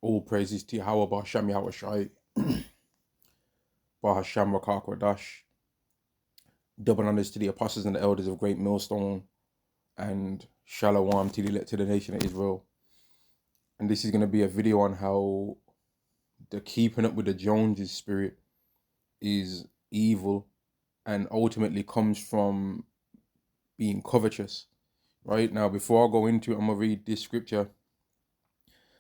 All praises to Yahweh Bahasham Yahweh Shai, Bahasham Rakakwadash. Double honors to the apostles and the elders of Great Millstone, and Shalom to the nation of Israel. And this is going to be a video on how the keeping up with the Joneses spirit is evil and ultimately comes from being covetous. Right now, before I go into it, I'm going to read this scripture.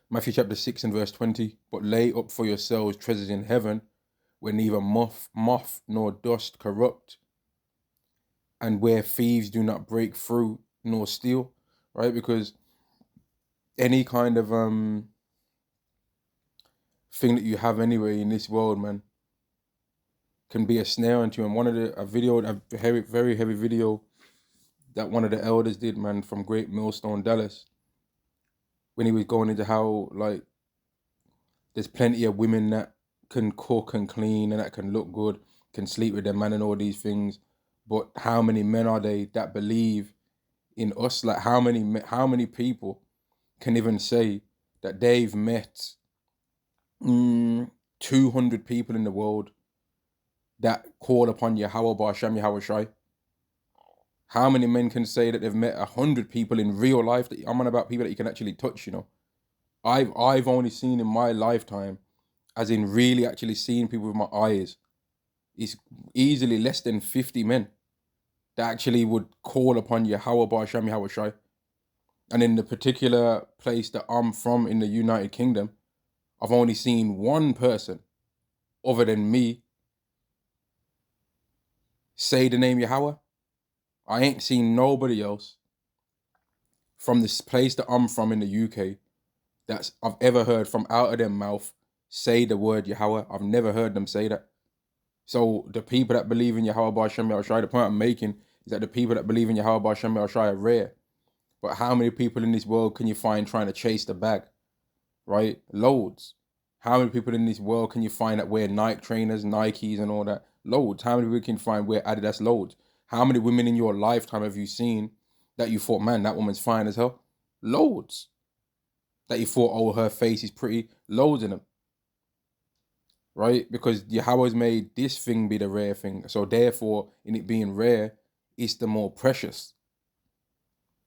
Matthew chapter 6 and verse 20. But lay up for yourselves treasures in heaven, where neither moth nor dust corrupt, and where thieves do not break through nor steal. Right? Because any kind of thing that you have anyway in this world, man, can be a snare unto you. And one of a very heavy video that one of the elders did, man, from Great Millstone, Dallas, when he was going into how, like, there's plenty of women that can cook and clean and that can look good, can sleep with their man and all these things. But how many men are they that believe in us? Like, how many people can even say that they've met 200 people in the world that call upon Yahweh Ba'Shem Yahweh Shai? How many men can say that they've met 100 people in real life? That I'm on about people that you can actually touch, you know. I've only seen in my lifetime, as in really actually seeing people with my eyes, is easily less than 50 men that actually would call upon Yahweh Ba'Shem Yahweh Shai. And in the particular place that I'm from in the United Kingdom, I've only seen one person other than me say the name Yahweh. I ain't seen nobody else from this place that I'm from in the UK that's I've ever heard from out of their mouth say the word Yahweh. I've never heard them say that. So the people that believe in Yahweh Ba'Shem Yahweh Shai, the point I'm making is that the people that believe in Yahweh Ba'Shem Yahweh Shai are rare. But how many people in this world can you find trying to chase the bag? Right? Loads. How many people in this world can you find that wear Nike trainers, Nikes and all that? Loads. How many people can you find wear Adidas? Loads. How many women in your lifetime have you seen that you thought, man, that woman's fine as hell? Loads. That you thought, oh, her face is pretty? Loads of them. Right? Because Yahweh's made this thing be the rare thing. So therefore, in it being rare, it's the more precious.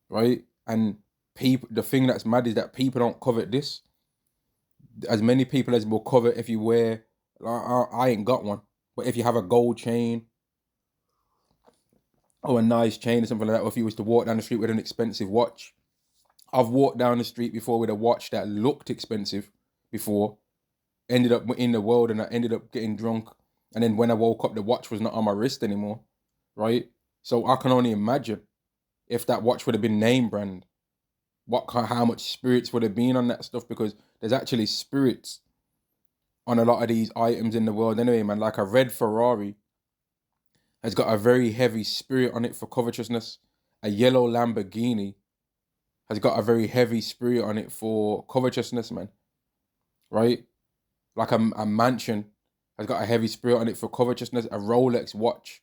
Right? And people, the thing that's mad is that people don't covet this. As many people as will covet if you wear, I ain't got one, but if you have a gold chain or a nice chain or something like that, or if you was to walk down the street with an expensive watch. I've walked down the street before with a watch that looked expensive before, ended up in the world, and I ended up getting drunk. And then when I woke up, the watch was not on my wrist anymore, right? So I can only imagine if that watch would have been name brand, how much spirits would have been on that stuff, because there's actually spirits on a lot of these items in the world anyway, man. Like a red Ferrari has got a very heavy spirit on it for covetousness. A yellow Lamborghini has got a very heavy spirit on it for covetousness, man. Right? Like a mansion has got a heavy spirit on it for covetousness. A Rolex watch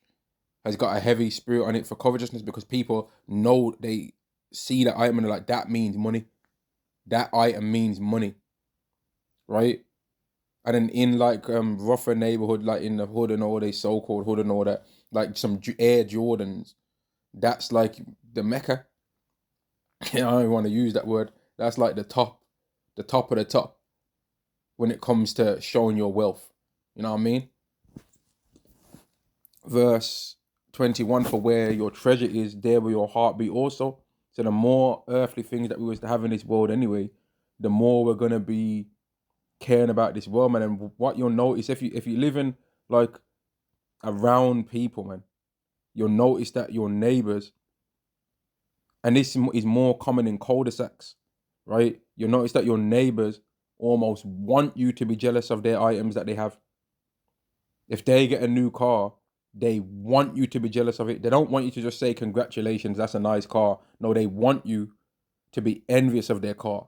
has got a heavy spirit on it for covetousness, because people know, they see that item and they're like, that means money. That item means money. Right? And then in like rougher neighborhood, like in the hood and all, they so-called hood and all that, like some Air Jordans, that's like the Mecca. I don't want to use that word. That's like the top of the top when it comes to showing your wealth. You know what I mean? Verse 21, for where your treasure is, there will your heart be also. So the more earthly things that we was to have in this world anyway, the more we're gonna be caring about this world, man. And what you'll notice, if you live in like around people, man, you'll notice that your neighbors, and this is more common in cul-de-sacs, right? You'll notice that your neighbors almost want you to be jealous of their items that they have. If they get a new car, they want you to be jealous of it. They don't want you to just say, congratulations, that's a nice car. No, they want you to be envious of their car.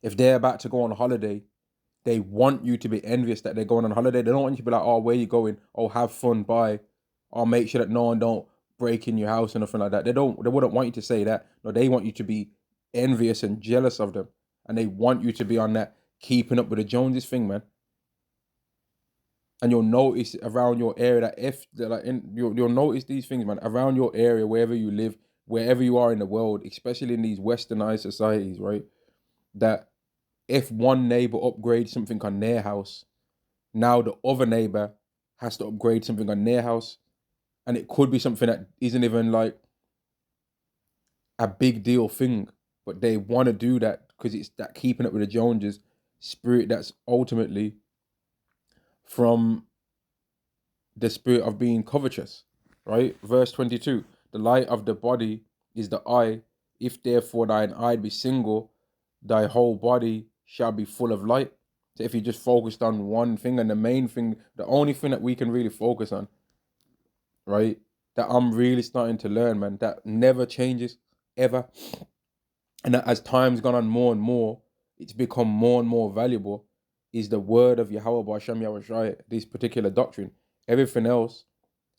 If they're about to go on holiday, they want you to be envious that they're going on holiday. They don't want you to be like, oh, where you going? Oh, have fun, bye. I'll make sure that no one don't break in your house or nothing like that. They wouldn't want you to say that. No, they want you to be envious and jealous of them and they want you to be on that keeping up with the Joneses thing, man. And you'll notice around your area that you'll notice these things, man, around your area, wherever you live, wherever you are in the world, especially in these westernized societies, right? That if one neighbor upgrades something on their house, now the other neighbor has to upgrade something on their house. And it could be something that isn't even like a big deal thing, but they want to do that because it's that keeping up with the Joneses spirit that's ultimately from the spirit of being covetous, right? Verse 22, the light of the body is the eye. If therefore thine eye be single, thy whole body shall be full of light. So if you just focused on one thing, and the main thing, the only thing that we can really focus on, right? That I'm really starting to learn, man, that never changes, ever. And that as time's gone on more and more, it's become more and more valuable, is the word of Yahweh B'Hashem Yahushai, this particular doctrine. Everything else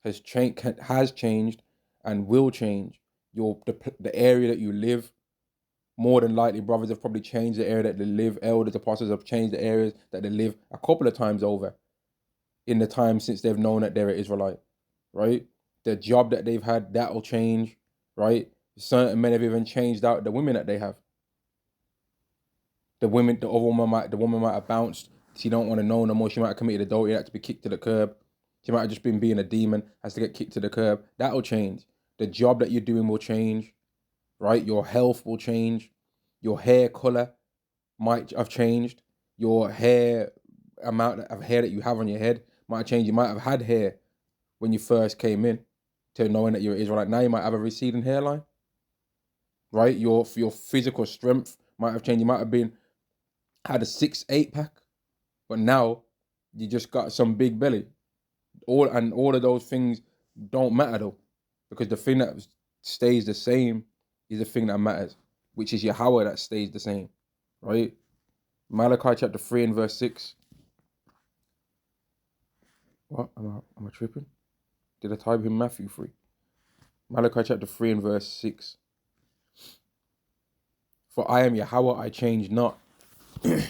has changed and will change. The area that you live, more than likely, brothers have probably changed the area that they live. Elders, apostles have changed the areas that they live a couple of times over in the time since they've known that they're an Israelite, right? The job that they've had, that'll change, right? Certain men have even changed out the women that they have. The woman might have bounced. She don't want to know no more. She might have committed adultery, had to be kicked to the curb. She might have just been being a demon, has to get kicked to the curb. That'll change. The job that you're doing will change, right? Your health will change. Your hair color might have changed. Your amount of hair that you have on your head might change. You might have had hair when you first came in to knowing that you're Israelite. Now you might have a receding hairline, right? Your physical strength might have changed. You might have had a 6-8 pack, but now you just got some big belly. All of those things don't matter though, because the thing that stays the same is the thing that matters, which is Yahweh that stays the same, right? Malachi chapter 3 and verse 6. What? Am I tripping? Did I type in Matthew 3? Malachi chapter 3 and verse 6. For I am Yahweh, I change not.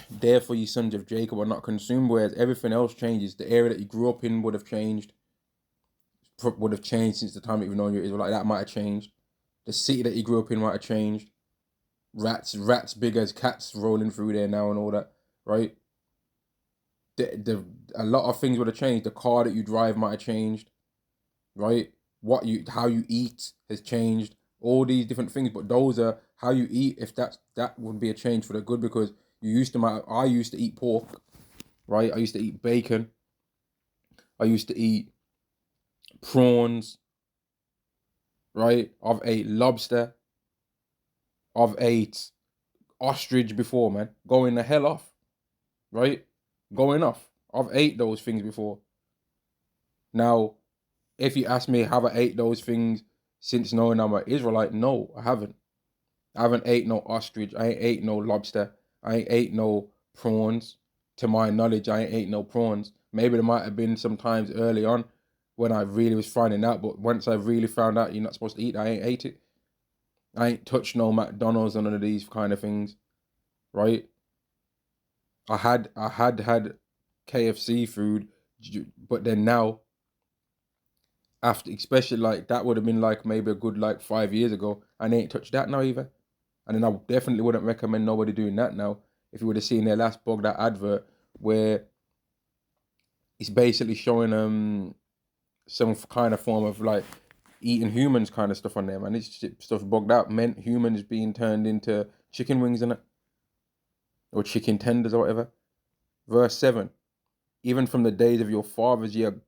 Therefore, ye sons of Jacob are not consumed, whereas everything else changes. The area that you grew up in would have changed since the time that you've known you Israelite. That might have changed. The city that you grew up in might have changed. Rats big as cats rolling through there now and all that, right? A lot of things would have changed. The car that you drive might have changed, right? How you eat has changed. All these different things, but those are how you eat. If that would be a change for the good, because I used to eat pork, right? I used to eat bacon. I used to eat prawns, right? I've ate lobster. I've ate ostrich before, man. Going the hell off, right? Going off. I've ate those things before. Now, if you ask me, have I ate those things since knowing I'm an Israelite? No, I haven't. I haven't ate no ostrich. I ain't ate no lobster. I ain't ate no prawns. To my knowledge, I ain't ate no prawns. Maybe there might have been some times early on when I really was finding out, but once I really found out you're not supposed to eat, I ain't ate it. I ain't touched no McDonald's or none of these kind of things, right? I had KFC food, but then now, after, especially like that would have been like maybe a good like 5 years ago, and they ain't touched that now either. And then I definitely wouldn't recommend nobody doing that now. If you would have seen their last bug, that advert where it's basically showing some kind of form of like eating humans kind of stuff on them, and this stuff bugged out, meant humans being turned into chicken wings in it, or chicken tenders or whatever. Verse 7, even from the days of your fathers ye have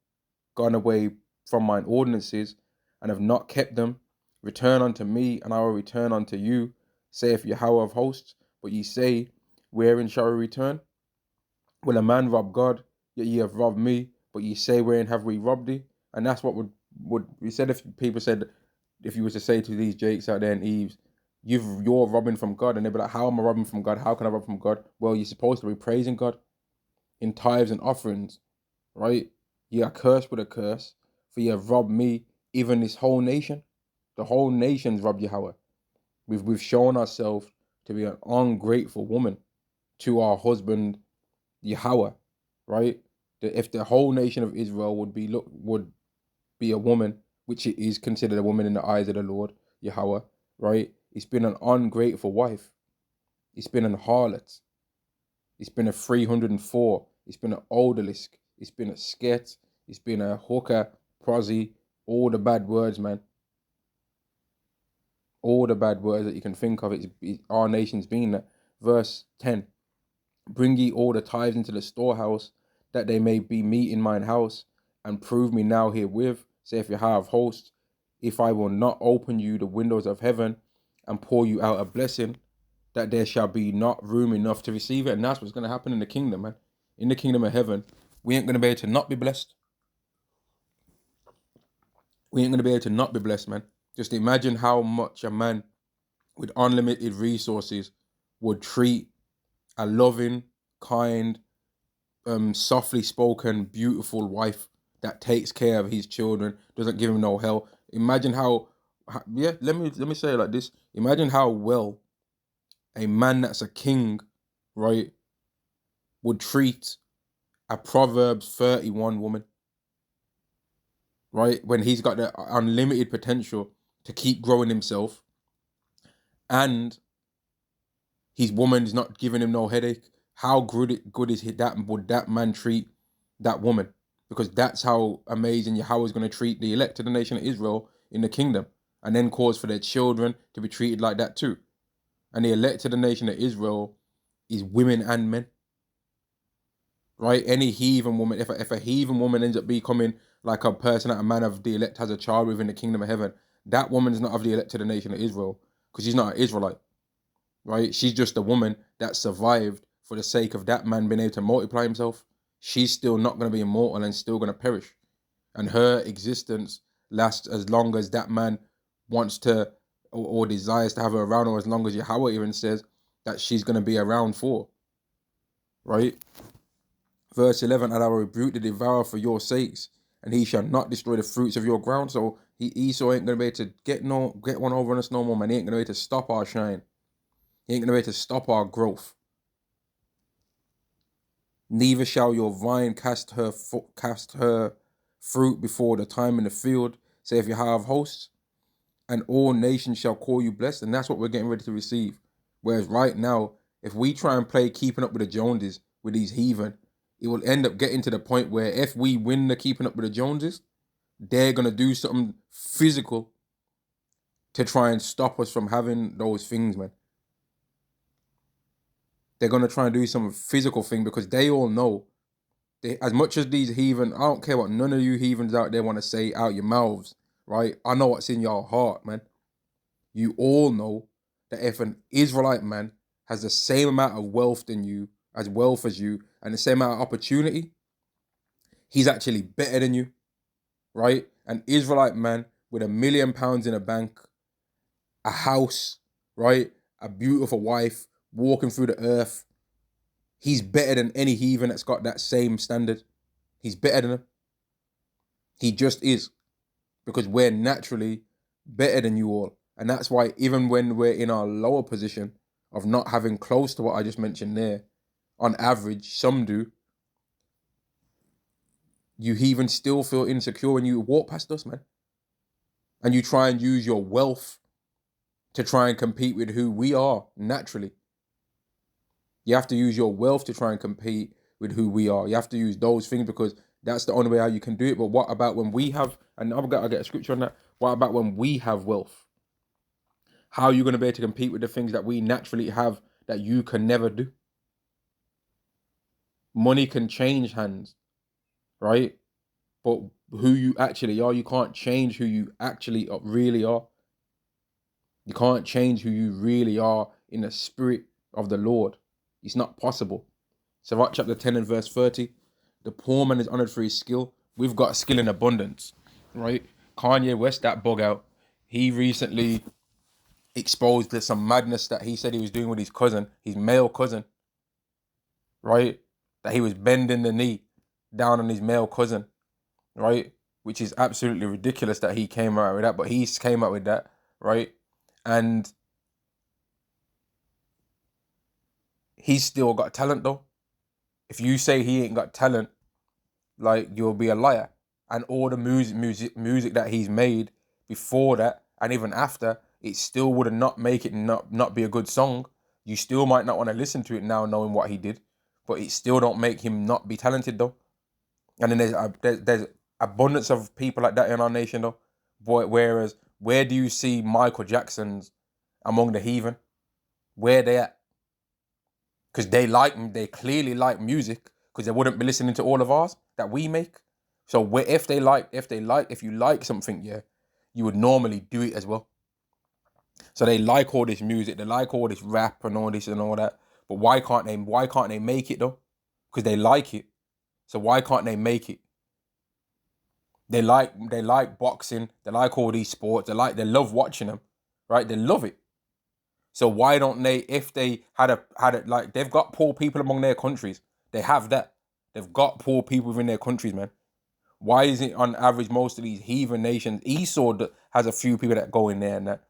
gone away from mine ordinances, and have not kept them. Return unto me, and I will return unto you, saith Yahweh of hosts. But ye say, wherein shall we return? Will a man rob God? Yet ye have robbed me. But ye say, wherein have we robbed thee? And that's what would be said if people said, if you was to say to these Jakes out there and Eves, you're robbing from God. And they'd be like, how am I robbing from God? How can I rob from God? Well, you're supposed to be praising God in tithes and offerings, right? Ye are cursed with a curse, for ye have robbed me, even this whole nation. The whole nation's robbed Yahweh. We've shown ourselves to be an ungrateful woman to our husband Yahweh, right? That if the whole nation of Israel would be a woman, which it is considered a woman in the eyes of the Lord Yahweh, right? It's been an ungrateful wife. It's been an harlot. It's been a 304. It's been an odalisque. It's been a sket. It's been a hooker, prosy, all the bad words, man. All the bad words that you can think of. Our nation's been that. Verse 10. Bring ye all the tithes into the storehouse, that they may be meat in mine house, and prove me now herewith, saith Yahweh of hosts, if I will not open you the windows of heaven, and pour you out a blessing, that there shall be not room enough to receive it. And that's what's going to happen in the kingdom, man. In the kingdom of heaven, we ain't going to be able to not be blessed. We ain't going to be able to not be blessed, man. Just imagine how much a man with unlimited resources would treat a loving, kind, softly spoken, beautiful wife that takes care of his children, doesn't give him no hell. Imagine let me say it like this. Imagine how well a man that's a king, right, would treat a Proverbs 31 woman, right? When he's got the unlimited potential to keep growing himself, and his woman's not giving him no headache. How good is would that man treat that woman? Because that's how amazing Yahweh is going to treat the elect of the nation of Israel in the kingdom, and then cause for their children to be treated like that too. And the elect of the nation of Israel is women and men, right? Any heathen woman, if a heathen woman ends up becoming like a person that a man of the elect has a child with in the kingdom of heaven, that woman is not of the elect of the nation of Israel, because she's not an Israelite, right? She's just a woman that survived for the sake of that man being able to multiply himself. She's still not going to be immortal and still going to perish. And her existence lasts as long as that man wants to or desires to have her around, or as long as Yahweh even says that she's going to be around for, right? Verse 11, and I will rebuke the devourer for your sakes, and he shall not destroy the fruits of your ground. So Esau ain't going to be able to get one over on us no more, man. He ain't going to be able to stop our shine. He ain't going to be able to stop our growth. Neither shall your vine cast her fruit before the time in the field, saith Yahweh of hosts, and all nations shall call you blessed. And that's what we're getting ready to receive. Whereas right now, if we try and play keeping up with the Joneses with these heathen, it will end up getting to the point where if we win the keeping up with the Joneses, they're going to do something physical to try and stop us from having those things, man. They're going to try and do some physical thing, because they all know, as much as these heathen, I don't care what none of you heathens out there want to say out your mouths, right? I know what's in your heart, man. You all know that if an Israelite man has the same amount of wealth as you, and the same amount of opportunity, he's actually better than you, right? An Israelite man with £1 million in a bank, a house, right? A beautiful wife, walking through the earth. He's better than any heathen that's got that same standard. He's better than him. He just is. Because we're naturally better than you all. And that's why even when we're in our lower position of not having close to what I just mentioned there, on average, some do, you even still feel insecure when you walk past us, man. And you try and use your wealth to try and compete with who we are naturally. You have to use your wealth to try and compete with who we are. You have to use those things, because that's the only way how you can do it. But what about when we have, and I'll get a scripture on that, what about when we have wealth? How are you going to be able to compete with the things that we naturally have that you can never do? Money can change hands, right? But who you actually are, you can't change who you actually really are. You can't change who you really are in the spirit of the Lord. It's not possible. Sirach chapter 10 and verse 30. The poor man is honored for his skill. We've got skill in abundance, right? Kanye West, that bug out, he recently exposed to some madness that he said he was doing with his cousin, his male cousin, right? That he was bending the knee down on his male cousin, right? Which is absolutely ridiculous that he came out with that, but he came out with that, right? And he's still got talent though. If you say he ain't got talent, like, you'll be a liar. And all the music that he's made before that and even after, it still would not make it not be a good song. You still might not want to listen to it now knowing what he did, but it still don't make him not be talented though. And then there's abundance of people like that in our nation though. But whereas, where do you see Michael Jackson's among the heathen? Where they at? Because they clearly like music, because they wouldn't be listening to all of ours that we make. So if you like something, yeah, you would normally do it as well. So they like all this music, they like all this rap and all this and all that. But why can't they make it though? Because they like it. So why can't they make it? They like boxing, they like all these sports, they love watching them, right? They love it. So why don't they, if they had it, like, they've got poor people among their countries. They have that. They've got poor people within their countries, man. Why is it on average most of these heathen nations, Esau has a few people that go in there and that,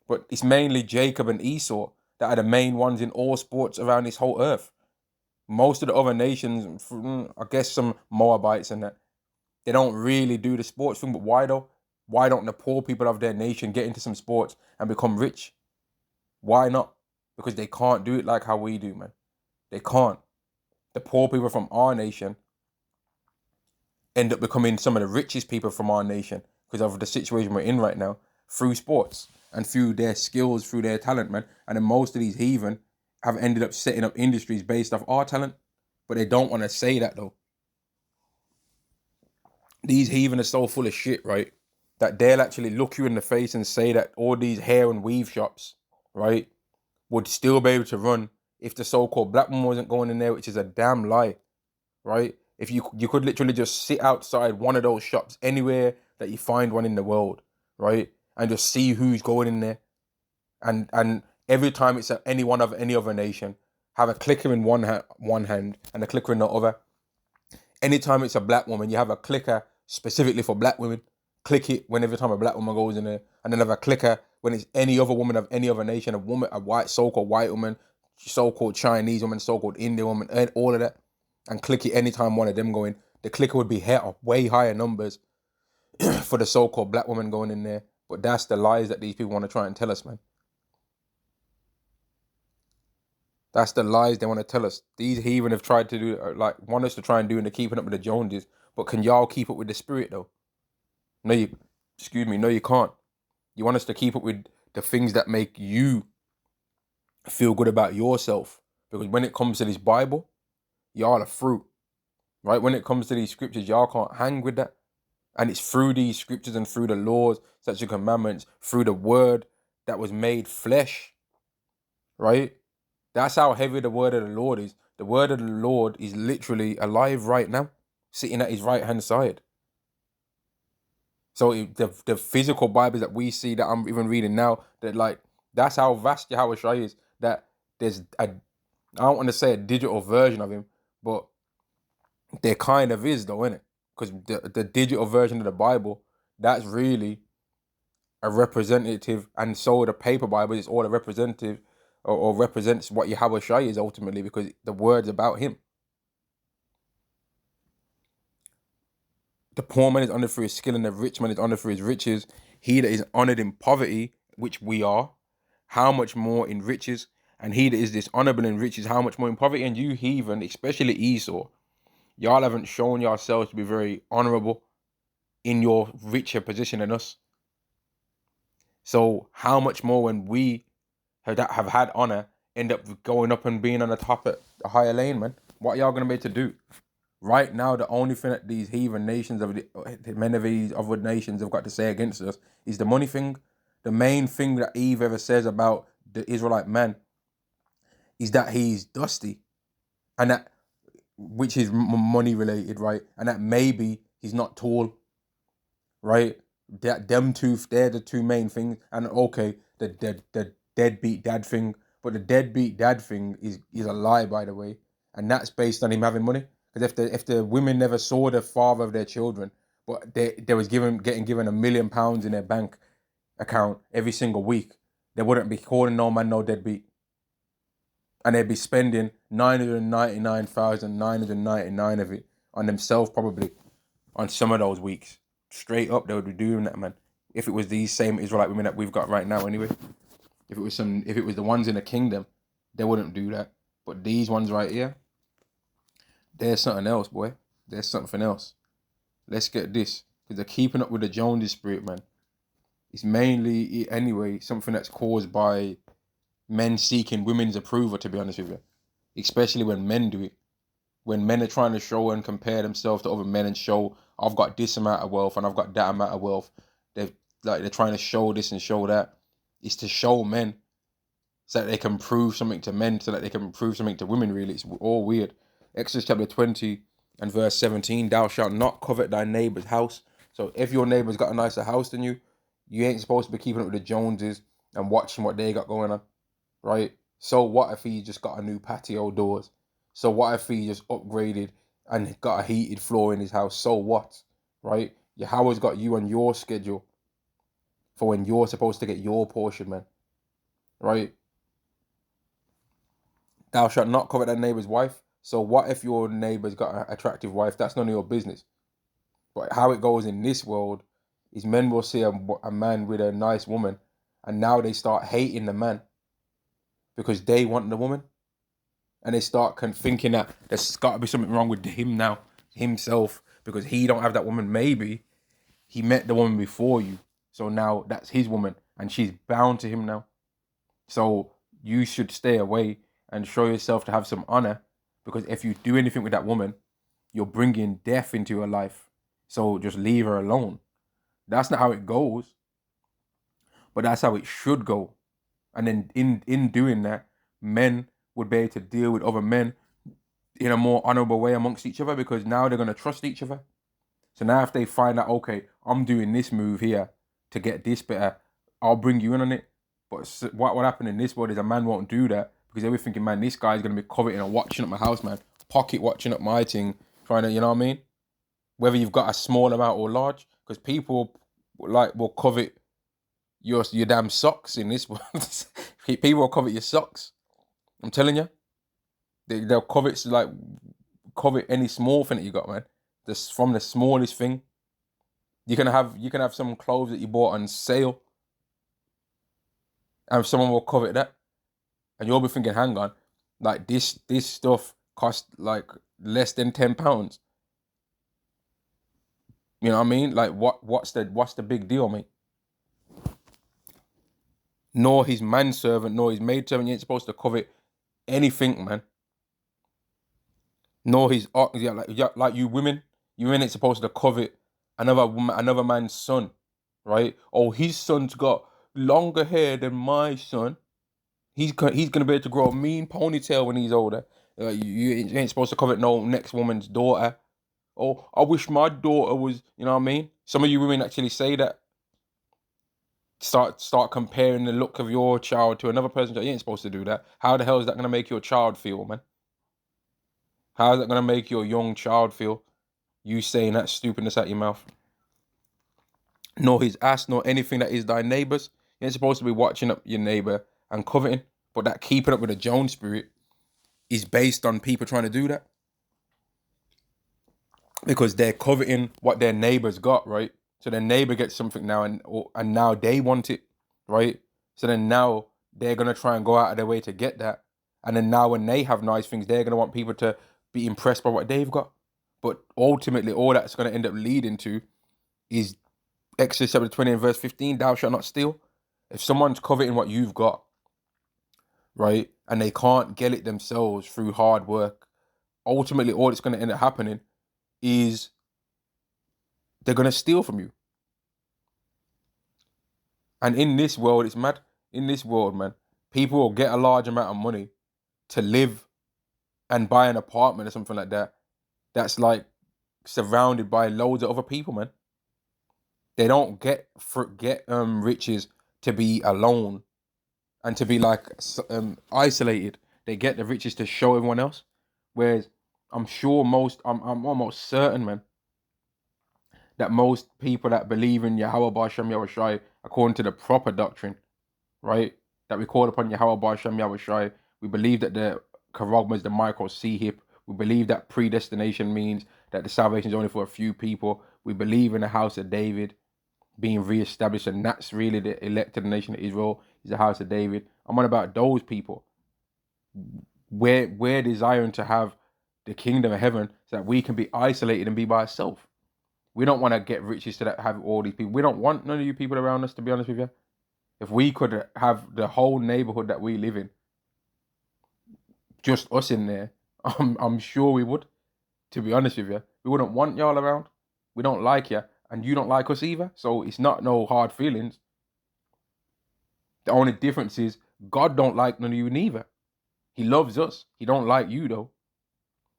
but it's mainly Jacob and Esau that are the main ones in all sports around this whole earth. Most of the other nations, I guess some Moabites and that, they don't really do the sports thing. But why though? Why don't the poor people of their nation get into some sports and become rich? Why not? Because they can't do it like how we do, man. They can't. The poor people from our nation end up becoming some of the richest people from our nation because of the situation we're in right now, through sports and through their skills, through their talent, man. And then most of these heathen have ended up setting up industries based off our talent, but they don't want to say that though. These heathen are so full of shit, right, that they'll actually look you in the face and say that all these hair and weave shops, right, would still be able to run if the so-called black one wasn't going in there, which is a damn lie, right? If you could literally just sit outside one of those shops anywhere that you find one in the world, right, and just see who's going in there, and every time it's any one of any other nation, have a clicker in one hand and a clicker in the other. Anytime it's a black woman, you have a clicker specifically for black women. Click it whenever time a black woman goes in there, and then have a clicker when it's any other woman of any other nation, a white, so-called white woman, so-called Chinese woman, so-called Indian woman, and all of that, and click it anytime one of them go in. The clicker would be way higher numbers for the so-called black woman going in there. But that's the lies that these people want to try and tell us, man. That's the lies they want to tell us. These heathen have tried to do, want us to try and do into keeping up with the Joneses. But can y'all keep up with the spirit though? No, you can't. You want us to keep up with the things that make you feel good about yourself. Because when it comes to this Bible, y'all are fruit, right? When it comes to these scriptures, y'all can't hang with that. And it's through these scriptures and through the laws, such as commandments, through the word that was made flesh, right? That's how heavy the word of the Lord is. The word of the Lord is literally alive right now, sitting at his right-hand side. So the physical Bibles that we see, that I'm even reading now, that's how vast Yahweh Shai is. That there's I don't want to say a digital version of him, but there kind of is though, innit? Because the digital version of the Bible, that's really a representative, and so the paper Bible is all a representative or represents what Yahweh Shai is ultimately, because the word's about him. The poor man is honored for his skill, and the rich man is honored for his riches. He that is honored in poverty, which we are, how much more in riches? And he that is dishonorable in riches, how much more in poverty? And you heathen, especially Esau, y'all haven't shown yourselves to be very honorable in your richer position than us. So how much more when we have had honor end up going up and being on the top of the higher lane, man? What are y'all going to be able to do? Right now, the only thing that these heathen nations, many of these other nations have got to say against us is the money thing. The main thing that Eve ever says about the Israelite man is that he's dusty, and that, which is money related, right? And that maybe he's not tall, right? Them two, they're the two main things. And okay, the deadbeat dad thing, but the deadbeat dad thing is a lie, by the way, and that's based on him having money. Because if the women never saw the father of their children, but they was getting given £1 million in their bank account every single week, they wouldn't be calling no man no deadbeat. and they'd be spending 999,999 of it on themselves, probably on some of those weeks. Straight up, they would be doing that, man. If it was these same Israelite women that we've got right now, anyway. If it was the ones in the kingdom, they wouldn't do that. But these ones right here, there's something else, boy. There's something else. Let's get this, because they're keeping up with the Joneses spirit, man. It's mainly, anyway, something that's caused by men seeking women's approval, to be honest with you. Especially when men do it. When men are trying to show and compare themselves to other men and show, I've got this amount of wealth and I've got that amount of wealth. They're trying to show this and show that. It's to show men so that they can prove something to men, so that they can prove something to women, really. It's all weird. Exodus chapter 20 and verse 17, thou shalt not covet thy neighbor's house. So if your neighbor's got a nicer house than you, you ain't supposed to be keeping up with the Joneses and watching what they got going on, right? So what if he just got a new patio doors? So what if he just upgraded and got a heated floor in his house? So what, right? Yahweh's got you on your schedule for when you're supposed to get your portion, man, right? Thou shalt not covet thy neighbor's wife. So what if your neighbor's got an attractive wife? That's none of your business. But how it goes in this world is men will see a man with a nice woman, and now they start hating the man because they want the woman, and they start thinking that there's got to be something wrong with him now, himself, because he don't have that woman. Maybe he met the woman before you, so now that's his woman, and she's bound to him now. So you should stay away and show yourself to have some honor, because if you do anything with that woman, you're bringing death into her life. So just leave her alone. That's not how it goes, but that's how it should go. And then in doing that, men would be able to deal with other men in a more honorable way amongst each other, because now they're going to trust each other. So now if they find out, okay, I'm doing this move here to get this better, I'll bring you in on it. But what happened in this world is a man won't do that, because they'll be thinking, man, this guy's going to be coveting and watching up my house, man. Pocket watching up my thing, trying to, you know what I mean? Whether you've got a small amount or large, because people will covet your damn socks in this world. People will covet your socks. I'm telling you, they'll covet any small thing that you got, man. Just from the smallest thing. You can have some clothes that you bought on sale, and someone will covet that, and you'll be thinking, hang on, like this stuff cost like less than £10. You know what I mean? Like what's the big deal, mate? Nor his manservant, nor his maidservant. You ain't supposed to covet anything, man. Nor his ox. Like you women ain't supposed to covet another man's son, right? Oh, his son's got longer hair than my son. He's gonna be able to grow a mean ponytail when he's older. You ain't supposed to covet no next woman's daughter. Oh, I wish my daughter was. You know what I mean? Some of you women actually say that. Start comparing the look of your child to another person's child. You ain't supposed to do that. How the hell is that gonna make your child feel, man? How is that gonna make your young child feel? You saying that stupidness out your mouth. Nor his ass, nor anything that is thy neighbour's. You ain't supposed to be watching up your neighbour and coveting. But that keeping up with the Jones spirit is based on people trying to do that. Because they're coveting what their neighbour's got, right? So their neighbour gets something now, and now they want it, right? So then now they're gonna try and go out of their way to get that, and then now when they have nice things, they're gonna want people to be impressed by what they've got. But ultimately, all that's gonna end up leading to is Exodus chapter 20 and verse 15: "Thou shalt not steal." If someone's coveting what you've got, right, and they can't get it themselves through hard work, ultimately all that's gonna end up happening is they're gonna steal from you. And in this world, it's mad. In this world, man, people will get a large amount of money to live and buy an apartment or something like that. That's like surrounded by loads of other people, man. They don't get riches to be alone and to be like isolated. They get the riches to show everyone else. Whereas I'm almost certain, man, that most people that believe in Yahweh Ba'Shem Yahushai according to the proper doctrine, right? That we call upon Yahweh Ba'Shem Yahushai We believe that the charagma is the micro C hip. We believe that predestination means that the salvation is only for a few people. We believe in the house of David being reestablished, and that's really the elected nation of Israel is the house of David. I'm on about those people. We're desiring to have the kingdom of heaven so that we can be isolated and be by ourselves. We don't want to get riches to that have all these people. We don't want none of you people around us, to be honest with you. If we could have the whole neighborhood that we live in, just us in there, I'm sure we would. To be honest with you, we wouldn't want y'all around. We don't like you, and you don't like us either. So it's not no hard feelings. The only difference is God don't like none of you neither. He loves us. He don't like you though.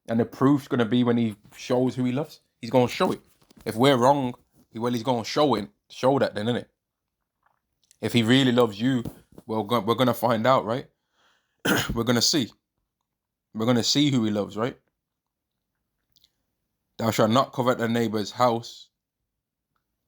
And the proof's gonna be when he shows who he loves. He's gonna show it. If we're wrong, he's gonna show it. Show that then, innit? If he really loves you, well, we're gonna find out, right? We're gonna see. We're gonna see who he loves, right? Thou shalt not covet thy neighbor's house.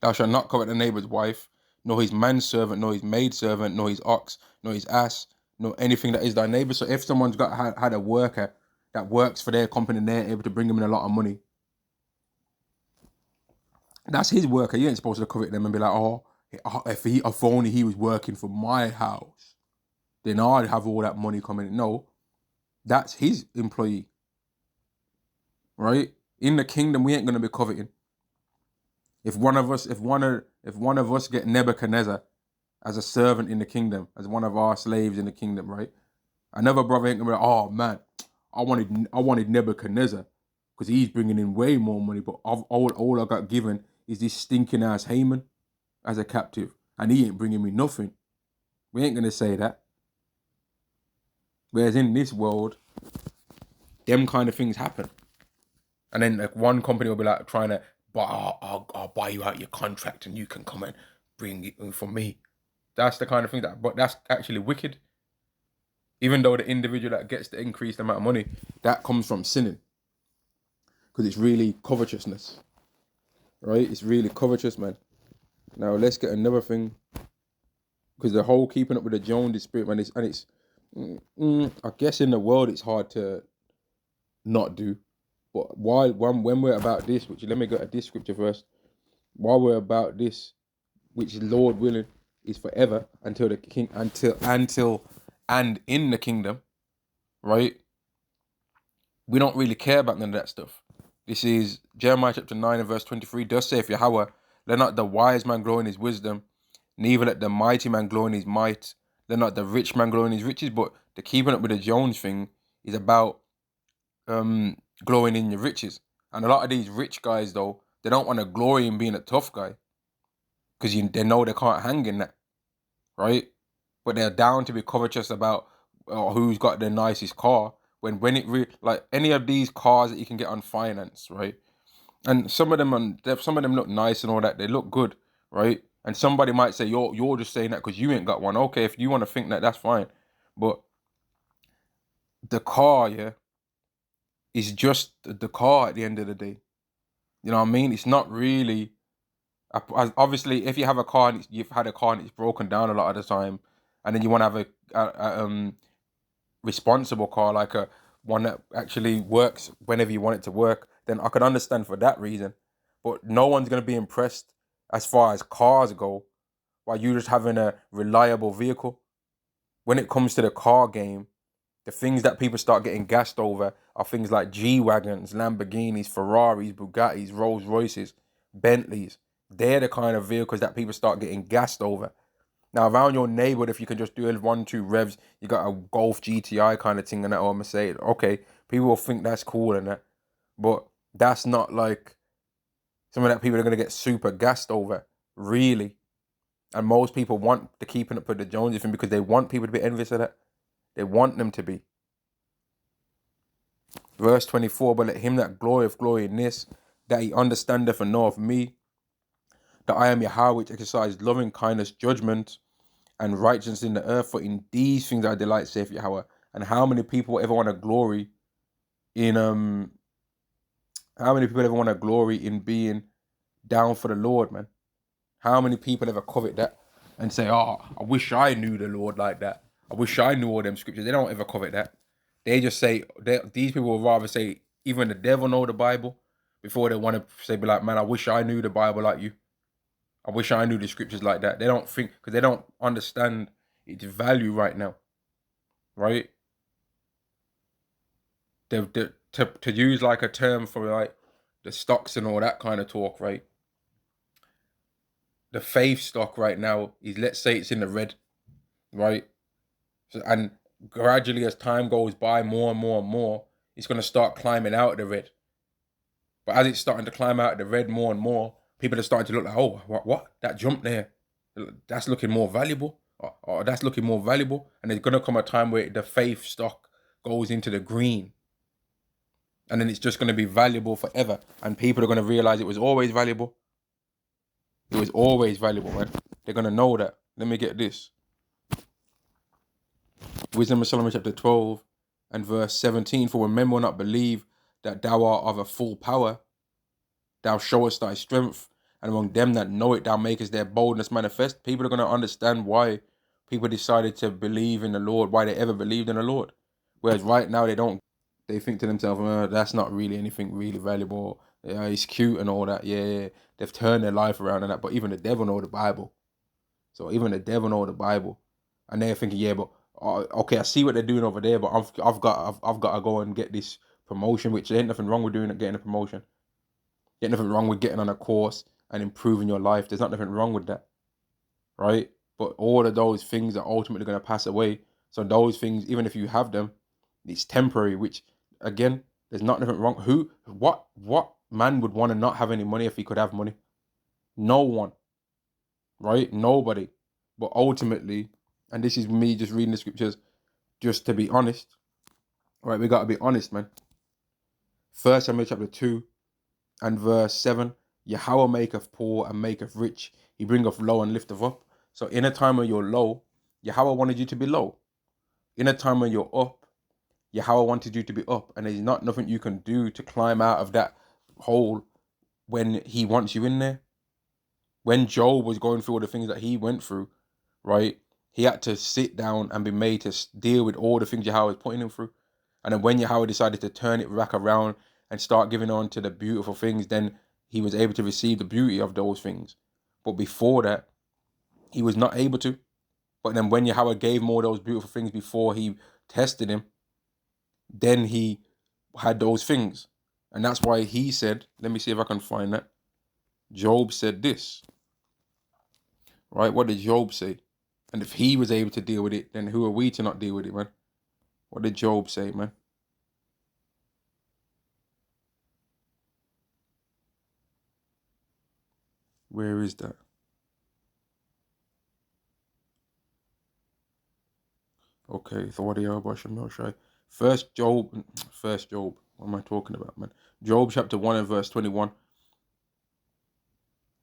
Thou shalt not covet thy neighbor's wife, nor his manservant, nor his maidservant, nor his ox, nor his ass, nor anything that is thy neighbor. So if someone's had a worker that works for their company and they're able to bring him in a lot of money, that's his worker. You ain't supposed to covet them and be like, oh, if only he was working for my house, then I'd have all that money coming in. No, that's his employee, right? In the kingdom, we ain't gonna be coveting. If one of us get Nebuchadnezzar as a servant in the kingdom, as one of our slaves in the kingdom, right? Another brother ain't gonna be like, oh man, I wanted Nebuchadnezzar because he's bringing in way more money, but all I got given is this stinking ass Haman as a captive, and he ain't bringing me nothing. We ain't gonna say that. Whereas in this world, them kind of things happen. And then like one company will be like trying to, but I'll buy you out your contract and you can come and bring it in for me. That's the kind of thing but that's actually wicked. Even though the individual that gets the increased amount of money, that comes from sinning. Because it's really covetousness. Right? It's really covetous, man. Now let's get another thing. Because the whole keeping up with the Jones spirit, man, I guess in the world it's hard to not do. But when we're about this, which let me go at this scripture first. While we're about this, which is Lord willing, is forever until the king until and in the kingdom, right? We don't really care about none of that stuff. This is Jeremiah chapter 9 and verse 23. Thus saith Yahweh, let not the wise man glory in his wisdom, neither let the mighty man glory in his might, let not the rich man glory in his riches. But the keeping up with the Jones thing is about glowing in your riches. And a lot of these rich guys, though, they don't want to glory in being a tough guy because they know they can't hang in that, right? But they're down to be covetous about who's got the nicest car. When it like any of these cars that you can get on finance, right? And some of them look nice and all that. They look good, right? And somebody might say you're just saying that because you ain't got one. Okay, if you want to think that, that's fine. But the car, yeah, is just the car at the end of the day. You know what I mean? It's not really. Obviously, if you have a car and you've had a car and it's broken down a lot of the time, and then you want to have a responsible car, like a one that actually works whenever you want it to work, then I could understand for that reason. But no one's going to be impressed as far as cars go while you just having a reliable vehicle. When it comes to the car game, the things that people start getting gassed over are things like G-Wagons, Lamborghinis, Ferraris, Bugattis, Rolls Royces, Bentleys. They're the kind of vehicles that people start getting gassed over. Now, around your neighborhood, if you can just do 1-2 revs, you got a Golf GTI kind of thing and that, or Mercedes. Okay, people will think that's cool and that. But that's not like something that people are going to get super gassed over, really. And most people want the keeping up with the Joneses thing because they want people to be envious of that. They want them to be. Verse 24, but let him that glorieth glory in this, that he understandeth and knoweth me, that I am Yahweh, which exercise loving kindness, judgment, and righteousness in the earth. For in these things I delight, saith Yahweh. And how many people ever want to glory in being down for the Lord, man? How many people ever covet that and say, oh, I wish I knew the Lord like that? I wish I knew all them scriptures. They don't ever covet that. They just say these people would rather say even the devil know the Bible before they want to say, be like, man, I wish I knew the Bible like you. I wish I knew the scriptures like that. They don't think, because they don't understand its value right now, right? To use like a term for like the stocks and all that kind of talk, right? The faith stock right now is, let's say it's in the red, right? So, and gradually as time goes by, more and more and more, it's going to start climbing out of the red. But as it's starting to climb out of the red more and more, people are starting to look like, oh, what? That jump there, that's looking more valuable. Or that's looking more valuable. And there's going to come a time where the faith stock goes into the green. And then it's just going to be valuable forever. And people are going to realize it was always valuable. It was always valuable, man. They're going to know that. Let me get this. Wisdom of Solomon chapter 12 and verse 17. For when men will not believe that thou art of a full power, thou showest thy strength, and among them that know it, thou makest their boldness manifest. People are going to understand why people decided to believe in the Lord, why they ever believed in the Lord. Whereas right now they don't. They think to themselves, that's not really anything really valuable. Yeah, he's cute and all that. Yeah, they've turned their life around and that. But even the devil know the Bible. So even the devil know the Bible, and they're thinking, yeah, but okay, I see what they're doing over there, but I've got to go and get this promotion, which there ain't nothing wrong with doing it, getting a promotion. There's nothing wrong with getting on a course and improving your life. There's not nothing wrong with that, right? But all of those things are ultimately going to pass away. So those things, even if you have them, it's temporary. Which again, there's not nothing wrong. What man would want to not have any money if he could have money? No one, right? Nobody. But ultimately, and this is me just reading the scriptures, just to be honest, right? We got to be honest, man. 1 Samuel chapter 2 and verse 7. Yahweh maketh poor and maketh rich. He bringeth low and lifteth up. So in a time when you're low, Yahweh wanted you to be low. In a time when you're up, Yahweh wanted you to be up. And there's not nothing you can do to climb out of that hole when he wants you in there. When Job was going through all the things that he went through, right? He had to sit down and be made to deal with all the things Yahweh was putting him through. And then when Yahweh decided to turn it back around and start giving on to the beautiful things, then he was able to receive the beauty of those things. But before that, he was not able to. But then when Yahweh gave him all those beautiful things before he tested him, then he had those things. And that's why he said, let me see if I can find that. Job said this, right? What did Job say? And if he was able to deal with it, then who are we to not deal with it, man? What did Job say, man? Where is that? Okay, so what are you First Job. What am I talking about, man? Job chapter 1 and verse 21.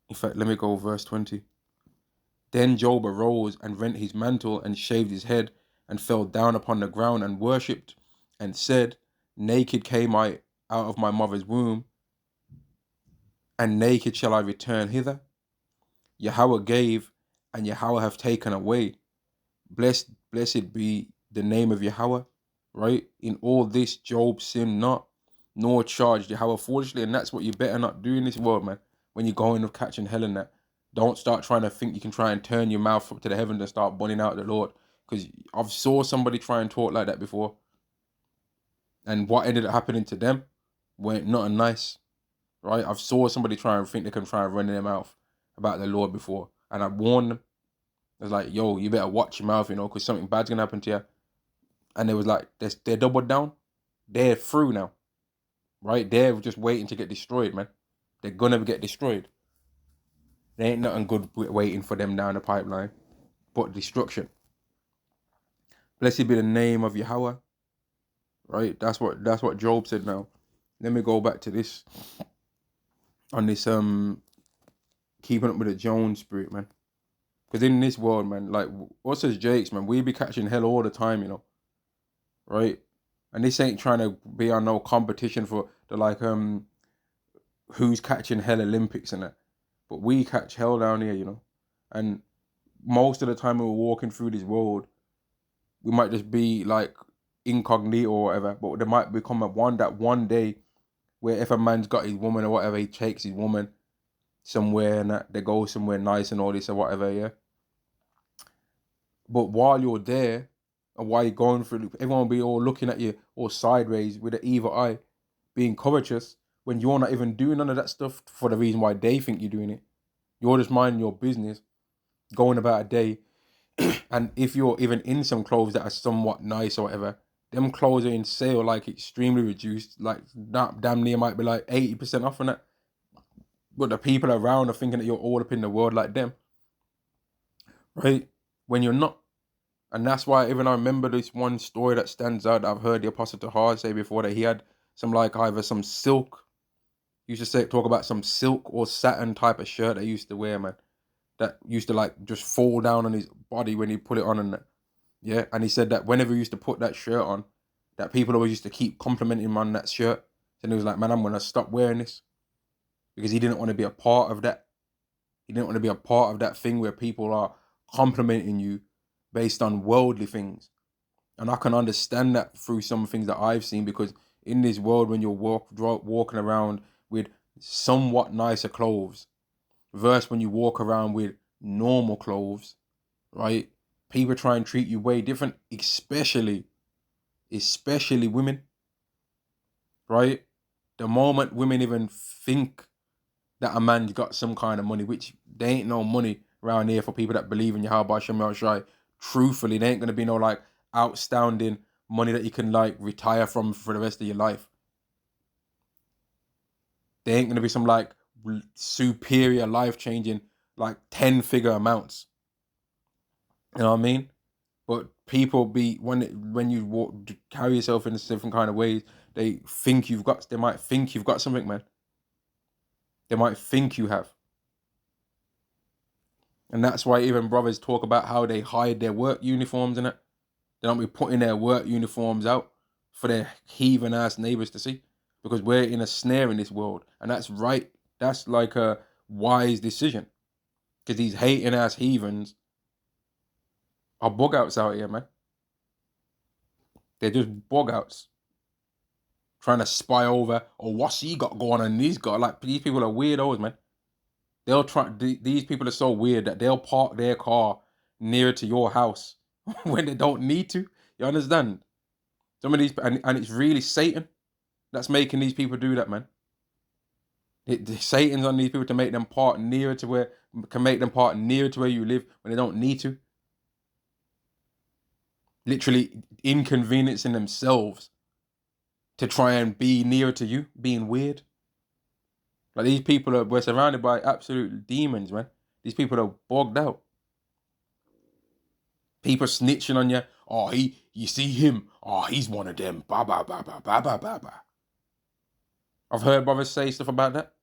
In fact, let me go verse 20. Then Job arose and rent his mantle and shaved his head and fell down upon the ground and worshipped and said, naked came I out of my mother's womb, and naked shall I return hither. Yahweh gave, and Yahweh hath taken away. Blessed be the name of Yahweh, right? In all this, Job sinned not, nor charged Yahweh foolishly. And that's what you better not do in this world, man. When you're going of catching hell and that. Don't start trying to think you can try and turn your mouth up to the heavens and start bunning out the Lord. Because I've saw somebody try and talk like that before. And what ended up happening to them weren't nothing nice, right? I've saw somebody try and think they can try and run in their mouth about the Lord before. And I warned them. I was like, yo, you better watch your mouth, because something bad's going to happen to you. And it was like, they're doubled down. They're through now, right? They're just waiting to get destroyed, man. They're going to get destroyed. There ain't nothing good waiting for them down the pipeline but destruction. Blessed be the name of Yahweh, right? That's what Job said now. Let me go back to this, on this keeping up with the Jones spirit, man. Because in this world, man, like, what says Jakes, man, we be catching hell all the time, right? And this ain't trying to be on no competition for the, like, who's catching hell Olympics and that. But we catch hell down here, And most of the time when we're walking through this world, we might just be like incognito or whatever, but there might become one day where if a man's got his woman or whatever, he takes his woman somewhere and that they go somewhere nice and all this or whatever, yeah. But while you're there and while you're going through, everyone will be all looking at you all sideways with an evil eye, being covetous when you're not even doing none of that stuff for the reason why they think you're doing it. You're just minding your business, going about a day, and if you're even in some clothes that are somewhat nice or whatever, them clothes are in sale like extremely reduced, like that damn near might be like 80% off on that. But the people around are thinking that you're all up in the world like them, right? When you're not. And that's why even I remember this one story that stands out that I've heard the Apostle Tahar say before, that he had some like either some silk, he used to say talk about some silk or satin type of shirt that he used to wear, man. That used to like just fall down on his body when he put it on and that. Yeah. And he said that whenever he used to put that shirt on, that people always used to keep complimenting him on that shirt. And he was like, man, I'm gonna stop wearing this. Because he didn't want to be a part of that. He didn't want to be a part of that thing where people are complimenting you based on worldly things. And I can understand that through some things that I've seen, because in this world, when you're walking around with somewhat nicer clothes versus when you walk around with normal clothes, right? People try and treat you way different, especially women, right? The moment women even think that a man's got some kind of money, which they ain't no money around here for people that believe in Yahweh Shem Yahushai. Truthfully, there ain't gonna be no like outstanding money that you can like retire from for the rest of your life. There ain't gonna be some like superior life changing like 10-figure amounts. You know what I mean? But people be when you carry yourself in different kind of ways, they might think you've got something, man. They might think you have. And that's why even brothers talk about how they hide their work uniforms in it. They don't be putting their work uniforms out for their heathen ass neighbors to see. Because we're in a snare in this world. And that's right. That's like a wise decision. Because these hating ass heathens are bug outs out here, man. They're just bug outs. Trying to spy over, or what's he got going on? These guys, like, these people are weirdos, man. They'll try. These people are so weird that they'll park their car near to your house when they don't need to. You understand? Some of these, and it's really Satan that's making these people do that, man. Satan's on these people to make them park nearer to where you live when they don't need to. Literally inconveniencing themselves to try and be nearer to you, being weird. Like, these people we're surrounded by absolute demons, man. These people are bogged out. People snitching on you. Oh, you see him. Oh, he's one of them. Ba ba ba ba ba ba ba ba. I've heard brothers say stuff about that.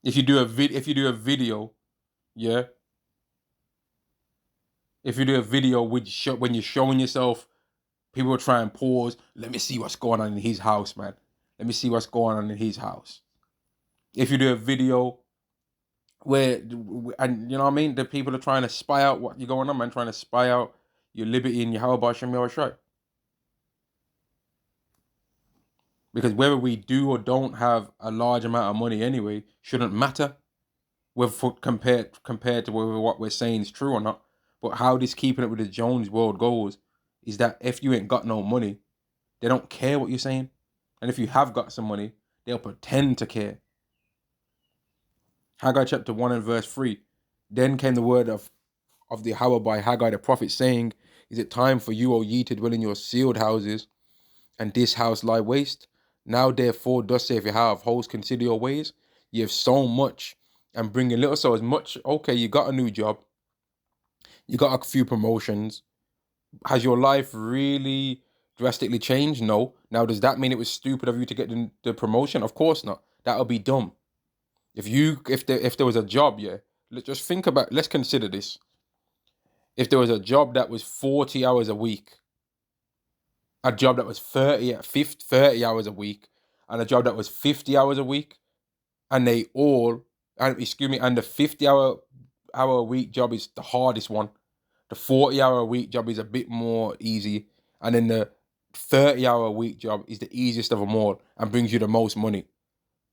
If you do a video, yeah. If you do a video when you're showing yourself, people will try and pause. Let me see what's going on in his house, man. Let me see what's going on in his house. If you do a video where, and you know what I mean, the people are trying to spy out what you're going on, man, trying to spy out your liberty and your Yahweh Shem Yahushai. Because whether we do or don't have a large amount of money anyway shouldn't matter, whether compared to whether what we're saying is true or not. But how this keeping it with the Jones world goes is that if you ain't got no money, they don't care what you're saying. And if you have got some money, they'll pretend to care. Haggai chapter 1 and verse 3. Then came the word of the Yahweh by Haggai the prophet, saying, is it time for you, O ye, to dwell in your sealed houses, and this house lie waste? Now therefore, thus saith Yahweh of hosts, consider your ways. You have sown much and bringing little. So as much, okay, you got a new job, you got a few promotions. Has your life really drastically changed? No. Now, does that mean it was stupid of you to get the promotion? Of course not. That would be dumb. If there was a job, yeah, let's consider this. If there was a job that was 40 hours a week, a job that was 30 hours a week, and a job that was 50 hours a week, and the 50 hour a week job is the hardest one. The 40-hour-a-week job is a bit more easy. And then the 30-hour-a-week job is the easiest of them all and brings you the most money.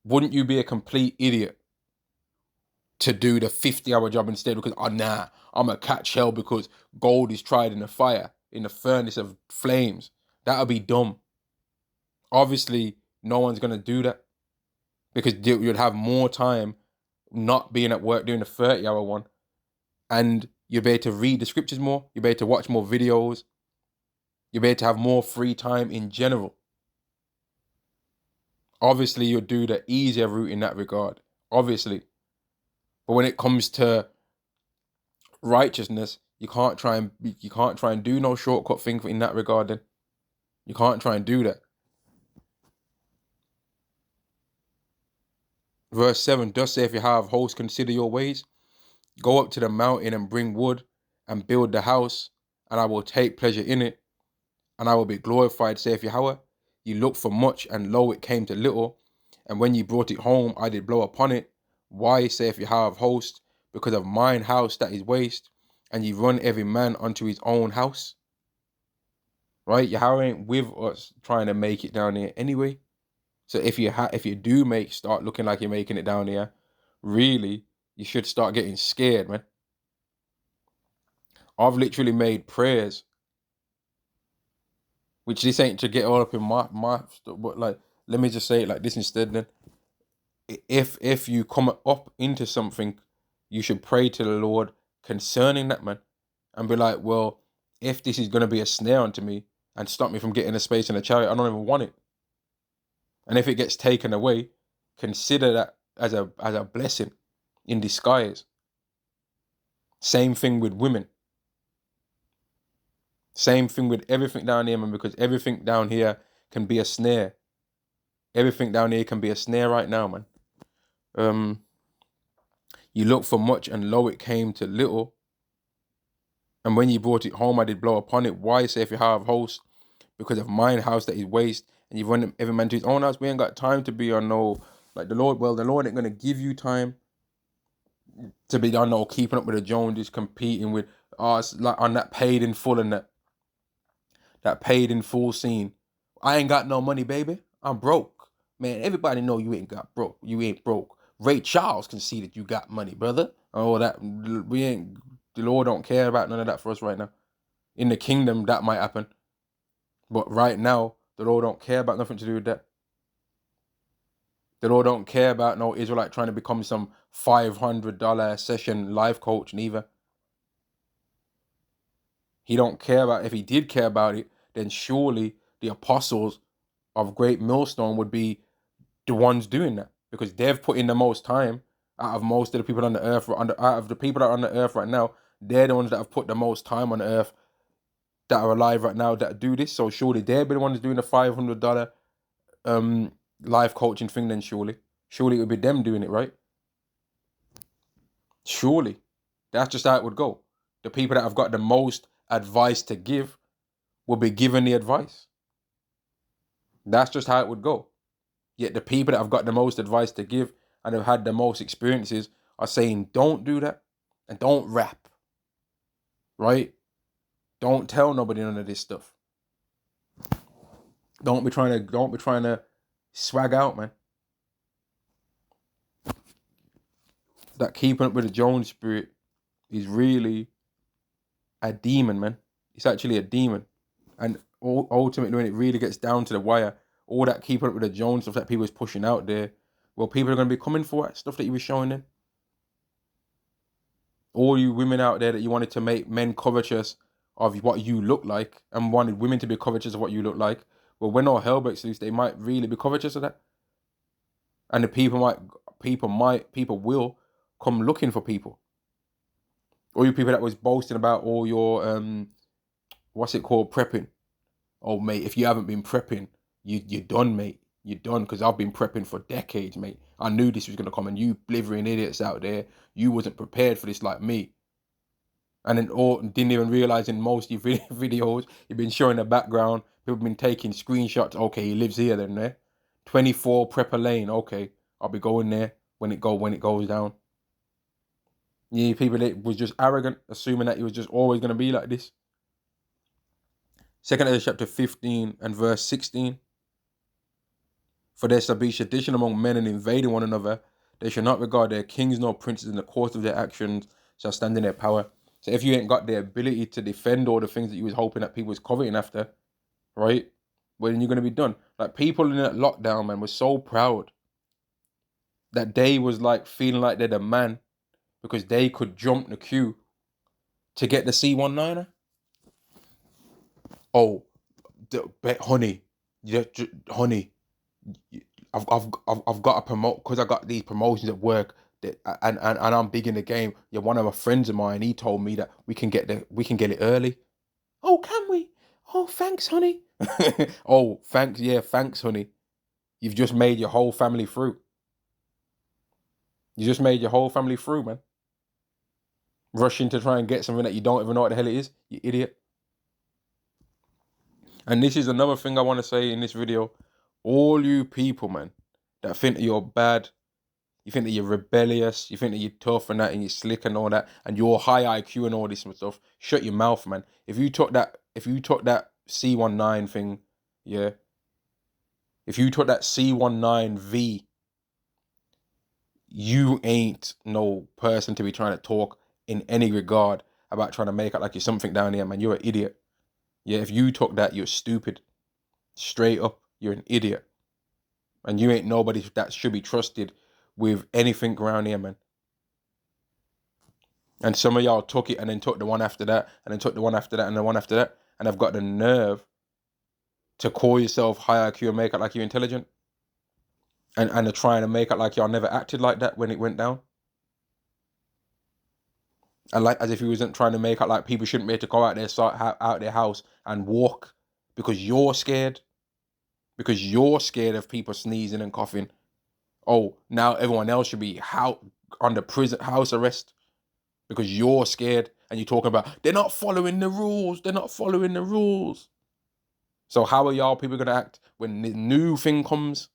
Wouldn't you be a complete idiot to do the 50-hour job instead because, I'm going to catch hell because gold is tried in the fire, in the furnace of flames? That would be dumb. Obviously, no one's going to do that because you'd have more time not being at work doing the 30-hour one, and you'll be able to read the scriptures more, you'll be able to watch more videos, you'll be able to have more free time in general. Obviously, you'll do the easier route in that regard, obviously. But when it comes to righteousness, you can't try and do no shortcut thing in that regard. Then you can't try and do that. Verse 7 does say, if you have hosts, consider your ways. Go up to the mountain and bring wood and build the house, and I will take pleasure in it, and I will be glorified, saith Yahweh. You looked for much, and lo, it came to little. And when you brought it home, I did blow upon it. Why, saith Yahweh of hosts? Because of mine house that is waste, and ye run every man unto his own house. Right? Yahweh ain't with us trying to make it down here anyway. So if you do start looking like you're making it down here, really, you should start getting scared, man. I've literally made prayers, which this ain't to get all up in my stuff, but like, let me just say it like this instead then. If you come up into something, you should pray to the Lord concerning that, man, and be like, well, if this is going to be a snare unto me and stop me from getting a space in the chariot, I don't even want it. And if it gets taken away, consider that as a blessing in disguise. Same thing with women. Same thing with everything down here, man, because everything down here can be a snare. Everything down here can be a snare right now, man. You looked for much, and lo, it came to little. And when you brought it home, I did blow upon it. Why, saith Yahweh of hosts? Because of mine house that is waste, and you've run every man to his own house. We ain't got time to be on no, like the Lord. Well, the Lord ain't gonna give you time to be on no keeping up with the Joneses, competing with us, like on that paid in full and that paid in full scene. I ain't got no money, baby. I'm broke. Man, everybody know you ain't got broke. You ain't broke. Ray Charles can see that you got money, brother. Oh, that the Lord don't care about none of that for us right now. In the kingdom, that might happen. But right now, the Lord don't care about nothing to do with that. The Lord don't care about no Israelite trying to become some $500 session life coach neither. He don't care about, if he did care about it, then surely the apostles of Great Millstone would be the ones doing that, because they've put in the most time out of most of the people on the earth. Out of the people that are on the earth right now, they're the ones that have put the most time on the earth that are alive right now that do this. So surely they'll be the ones doing the $500 life coaching thing. Then surely it would be them doing it, right? Surely that's just how it would go. The people that have got the most advice to give will be given the advice. That's just how it would go. Yet the people that have got the most advice to give and have had the most experiences are saying, don't do that and don't rap, right? Don't tell nobody none of this stuff. Don't be trying to swag out, man. That keeping up with the Jones spirit is really a demon, man. It's actually a demon. And ultimately, when it really gets down to the wire, all that keeping up with the Jones stuff that people is pushing out there, well, people are going to be coming for that stuff that you were showing them. All you women out there that you wanted to make men covetous of what you look like and wanted women to be covetous of what you look like, well, when all hell breaks loose, they might really be covetous of that. And the people will come looking for people. All you people that was boasting about all your, what's it called, prepping. Oh, mate, if you haven't been prepping, you're done, mate. You're done, because I've been prepping for decades, mate. I knew this was going to come, and you blithering idiots out there, you wasn't prepared for this like me. And then didn't even realize in most of your videos, you've been showing the background. People have been taking screenshots. Okay, he lives here, then there. 24 Prepper Lane. Okay, I'll be going there when it goes down. Yeah, people that was just arrogant, assuming that he was just always going to be like this. Second Ezra chapter 15 and verse 16. For there shall be sedition among men and invading one another. They shall not regard their kings nor princes, in the course of their actions shall stand in their power. So if you ain't got the ability to defend all the things that you was hoping that people was coveting after, right? When you're going to be done. Like people in that lockdown, man, were so proud that they was like feeling like they're the man because they could jump the queue to get the C19er. Oh, honey, yeah, honey, I've got to promote because I got these promotions at work that and I'm big in the game. Yeah, one of my friends of mine, he told me that we can get it early. Oh, can we? Oh, thanks, honey. Oh, thanks, yeah, thanks, honey. You've just made your whole family through. You just made your whole family through, man. Rushing to try and get something that you don't even know what the hell it is, you idiot. And this is another thing I want to say in this video. All you people, man, that think that you're bad, you think that you're rebellious, you think that you're tough and that, and you're slick and all that, and you're high IQ and all this stuff, shut your mouth, man. If you took that C19 thing, yeah, if you took that C19V, you ain't no person to be trying to talk in any regard about trying to make it like you're something down here, man. You're an idiot. Yeah, if you took that, you're stupid. Straight up, you're an idiot. And you ain't nobody that should be trusted with anything around here, man. And some of y'all took it and then took the one after that, and then took the one after that, and the one after that, and have got the nerve to call yourself high IQ and make it like you're intelligent. And are trying to make it like y'all never acted like that when it went down. And like as if you wasn't trying to make it like people shouldn't be able to go out their house and walk because you're scared. Because you're scared of people sneezing and coughing. Oh, now everyone else should be under prison house arrest because you're scared and you're talking about they're not following the rules. They're not following the rules. So how are y'all people gonna act when the new thing comes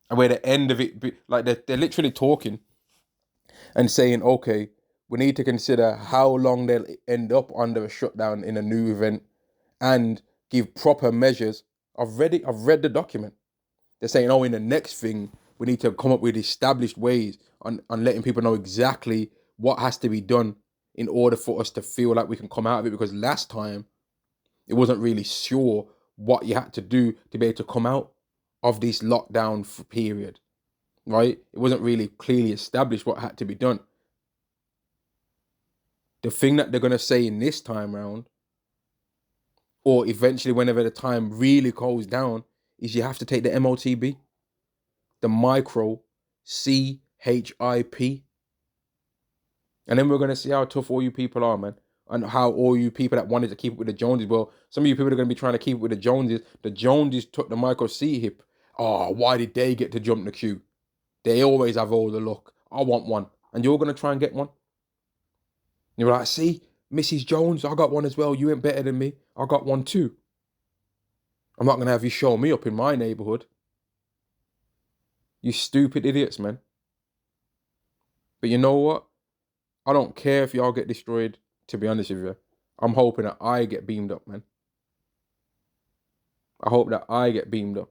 and where the end of it be, like they're literally talking and saying, okay, we need to consider how long they'll end up under a shutdown in a new event and give proper measures. I've read it. I've read the document. They're saying, oh, in the next thing, we need to come up with established ways on letting people know exactly what has to be done in order for us to feel like we can come out of it. Because last time, it wasn't really sure what you had to do to be able to come out of this lockdown period, right? It wasn't really clearly established what had to be done. The thing that they're going to say in this time round, or eventually whenever the time really goes down, is you have to take the MOTB. The micro CHIP. And then we're going to see how tough all you people are, man. And how all you people that wanted to keep it with the Joneses, well, some of you people are going to be trying to keep it with the Joneses. The Joneses took the micro C hip. Oh, why did they get to jump the queue? They always have all the luck. I want one. And you're going to try and get one? You're like, see, Mrs. Jones, I got one as well. You ain't better than me. I got one too. I'm not going to have you show me up in my neighborhood. You stupid idiots, man. But you know what? I don't care if y'all get destroyed, to be honest with you. I'm hoping that I get beamed up, man. I hope that I get beamed up.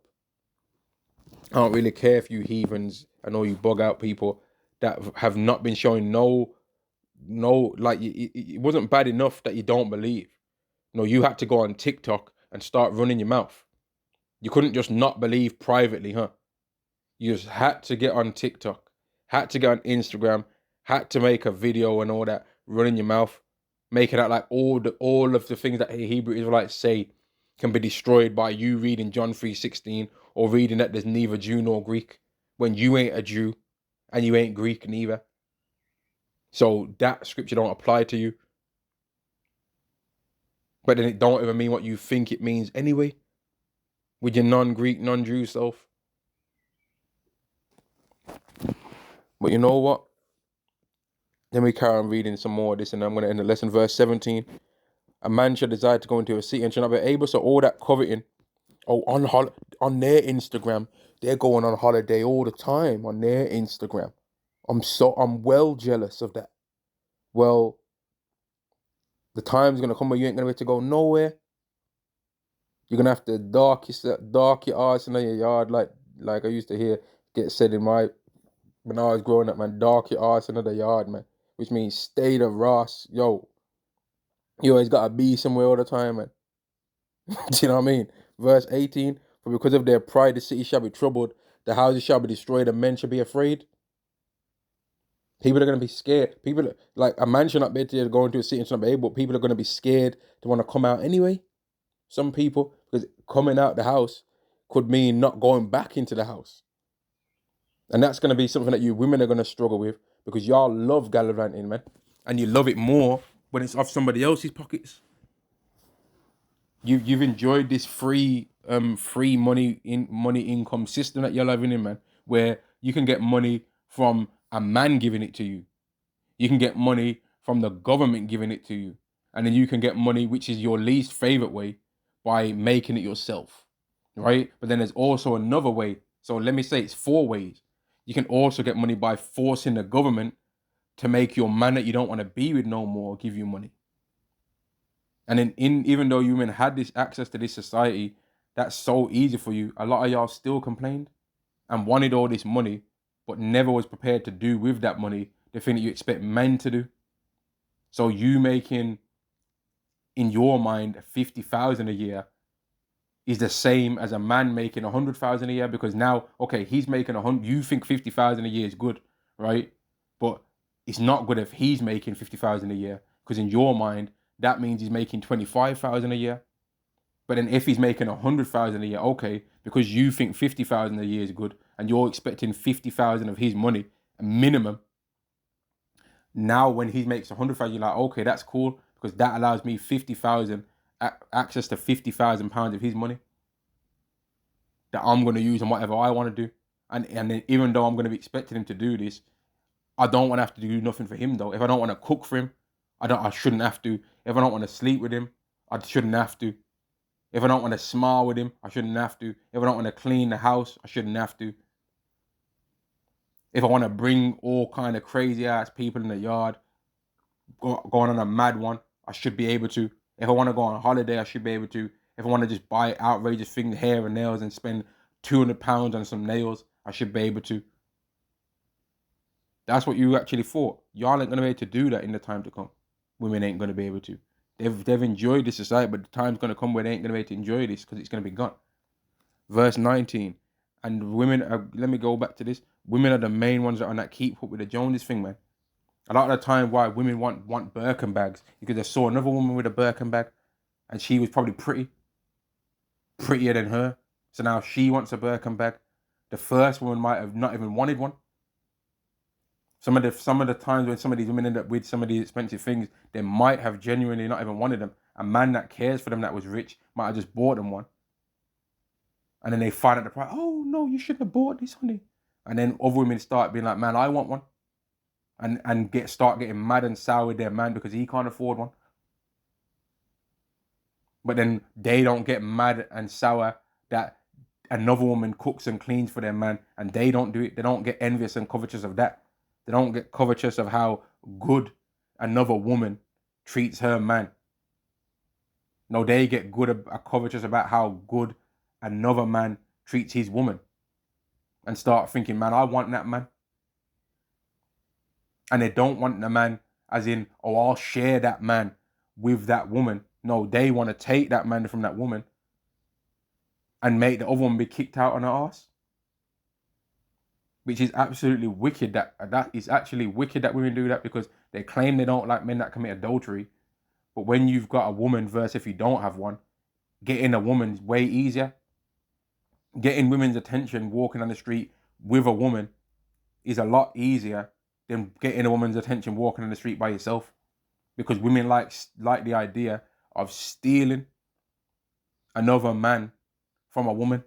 I don't really care if you heathens and all you bug out people that have not been showing like, it wasn't bad enough that you don't believe. No, you had to go on TikTok and start running your mouth. You couldn't just not believe privately, huh? You just had to get on TikTok, had to get on Instagram, had to make a video and all that, running your mouth, making out like all of the things that Hebrew Israelites say can be destroyed by you reading John 3:16 or reading that there's neither Jew nor Greek when you ain't a Jew and you ain't Greek neither. So that scripture don't apply to you. But then it don't even mean what you think it means anyway, with your non-Greek, non-Jew self. But you know what? Then we carry on reading some more of this, and I'm going to end the lesson, verse 17. A man shall desire to go into a city and shall not be able. So all that coveting, on their Instagram, they're going on holiday all the time on their Instagram. I'm well jealous of that. Well, the time's gonna come where you ain't gonna be able to go nowhere. You're gonna have to dark your arse in your yard, like I used to hear get said in my when I was growing up, man. Dark your arse in the yard, man, which means stay the Ross, yo. You always gotta be somewhere all the time, man. Do you know what I mean? Verse 18, for because of their pride the city shall be troubled, the houses shall be destroyed, and men shall be afraid. People are gonna be scared. People like a man should not be able to go into a city and should not be able, but people are gonna be scared to want to come out anyway. Some people, because coming out the house could mean not going back into the house. And that's gonna be something that you women are gonna struggle with because y'all love gallivanting, man. And you love it more when it's off somebody else's pockets. You've enjoyed this free money income system that you're living in, man, where you can get money from a man giving it to you. You can get money from the government giving it to you. And then you can get money, which is your least favorite way, by making it yourself. Right? But then there's also another way. So let me say it's 4 ways. You can also get money by forcing the government to make your man that you don't want to be with no more give you money. And then even though you men had this access to this society, that's so easy for you. A lot of y'all still complained and wanted all this money, but never was prepared to do with that money the thing that you expect men to do. So you making, in your mind, 50,000 a year is the same as a man making 100,000 a year, because now, okay, he's making 100. You think 50,000 a year is good, right? But it's not good if he's making 50,000 a year, because in your mind that means he's making 25,000 a year. But then if he's making 100,000 a year, okay, because you think 50,000 a year is good, and you're expecting 50,000 of his money, a minimum. Now when he makes 100,000, you're like, okay, that's cool, because that allows me 50,000 access to 50,000 pounds of his money that I'm going to use on whatever I want to do. And then even though I'm going to be expecting him to do this, I don't want to have to do nothing for him though. If I don't want to cook for him, I shouldn't have to. If I don't want to sleep with him, I shouldn't have to. If I don't want to smile with him, I shouldn't have to. If I don't want to clean the house, I shouldn't have to. If I want to bring all kind of crazy ass people in the yard, going on a mad one, I should be able to. If I want to go on a holiday, I should be able to. If I want to just buy outrageous things, hair and nails, and spend £200 on some nails, I should be able to. That's what you actually thought. Y'all ain't gonna be able to do that in the time to come. Women ain't gonna be able to. They've enjoyed this society, but the time's gonna come where they ain't gonna be able to enjoy this because it's gonna be gone. Verse 19. And women are, let me go back to this. Women are the main ones that are on that keep up with the Joneses thing, man. A lot of the time why women want Birkin bags, because they saw another woman with a Birkin bag and she was probably prettier than her. So now she wants a Birkin bag. The first woman might have not even wanted one. Some of the times when some of these women end up with some of these expensive things, they might have genuinely not even wanted them. A man that cares for them, that was rich, might have just bought them one. And then they find out the price. Oh no, you shouldn't have bought this, honey. And then other women start being like, man, I want one. And start getting mad and sour with their man because he can't afford one. But then they don't get mad and sour that another woman cooks and cleans for their man and they don't do it. They don't get envious and covetous of that. They don't get covetous of how good another woman treats her man. No, they get covetous about how good another man treats his woman. And start thinking, man, I want that man. And they don't want the man as in, oh, I'll share that man with that woman. No, they want to take that man from that woman and make the other one be kicked out on her ass. Which is absolutely wicked. That is actually wicked that women do that, because they claim they don't like men that commit adultery. But when you've got a woman versus if you don't have one, getting a woman's way easier. Getting women's attention walking on the street with a woman is a lot easier than getting a woman's attention walking on the street by yourself. Because women like the idea of stealing another man from a woman.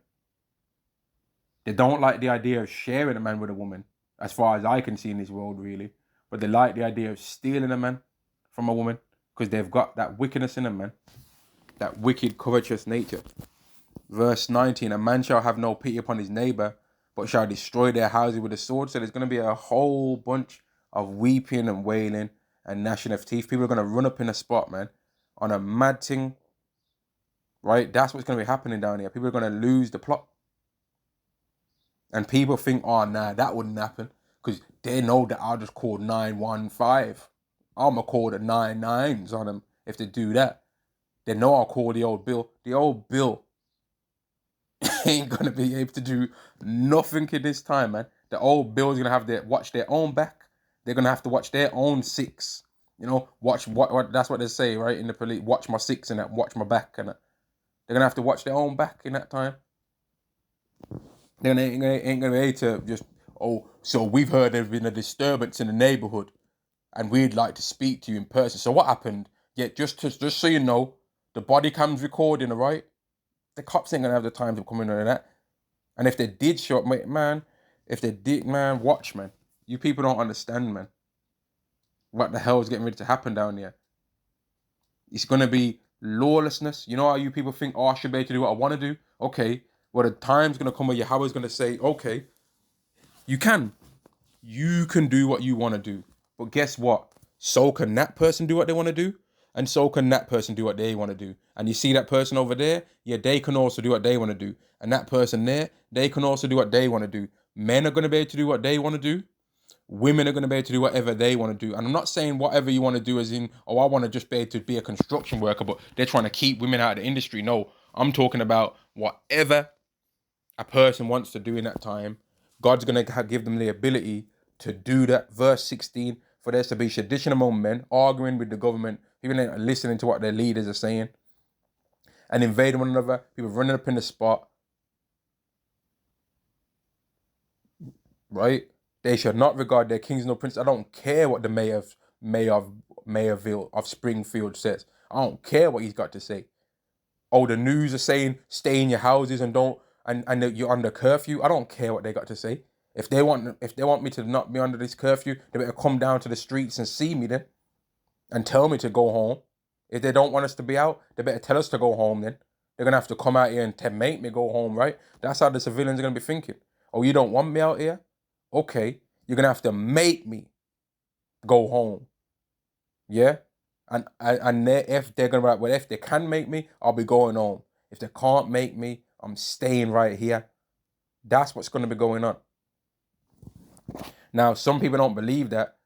They don't like the idea of sharing a man with a woman, as far as I can see in this world, really. But they like the idea of stealing a man from a woman because they've got that wickedness in them, man. That wicked, covetous nature. Verse 19, a man shall have no pity upon his neighbor, but shall destroy their houses with a sword. So there's going to be a whole bunch of weeping and wailing and gnashing of teeth. People are going to run up in a spot, man, on a mad thing, right? That's what's going to be happening down here. People are going to lose the plot. And people think, oh, nah, that wouldn't happen. Because they know that I'll just call 915. I'm going to call the 99s on them if they do that. They know I'll call the old Bill. The old Bill ain't going to be able to do nothing in this time, man. The old Bill's going to have to watch their own back. They're going to have to watch their own six. You know, watch what that's what they say, right? In the police, watch my six and that, watch my back and that. They're going to have to watch their own back in that time. Then they ain't going to be able to just, oh, so we've heard there's been a disturbance in the neighborhood and we'd like to speak to you in person. So what happened? Yeah, just so you know, the body cam's recording, all right? The cops ain't going to have the time to come in on that. And if they did show up, man, watch, man. You people don't understand, man. What the hell is getting ready to happen down here? It's going to be lawlessness. You know how you people think, oh, I should be able to do what I want to do? Okay. Well, the time's going to come where Yahweh's going to say, okay, you can do what you want to do. But guess what? So can that person do what they want to do. And so can that person do what they want to do. And you see that person over there? Yeah, they can also do what they want to do. And that person there, they can also do what they want to do. Men are going to be able to do what they want to do. Women are going to be able to do whatever they want to do. And I'm not saying whatever you want to do as in, oh, I want to just be able to be a construction worker, but they're trying to keep women out of the industry. No, I'm talking about whatever a person wants to do in that time. God's going to give them the ability to do that. Verse 16, for there to be sedition among men, arguing with the government, people ain't listening to what their leaders are saying, and invading one another, people running up in the spot, right? They shall not regard their kings nor princes. I don't care what the Mayorville of Springfield says. I don't care what he's got to say. Oh, the news are saying stay in your houses and don't and you're under curfew. I don't care what they got to say. If they want me to not be under this curfew, they better come down to the streets and see me then, and tell me to go home. If they don't want us to be out, they better tell us to go home then. They're gonna have to come out here and make me go home, right? That's how the civilians are gonna be thinking. Oh, you don't want me out here? Okay, you're gonna have to make me go home. Yeah? And if they're gonna be like, well, if they can make me, I'll be going home. If they can't make me, I'm staying right here. That's what's gonna be going on. Now, some people don't believe that.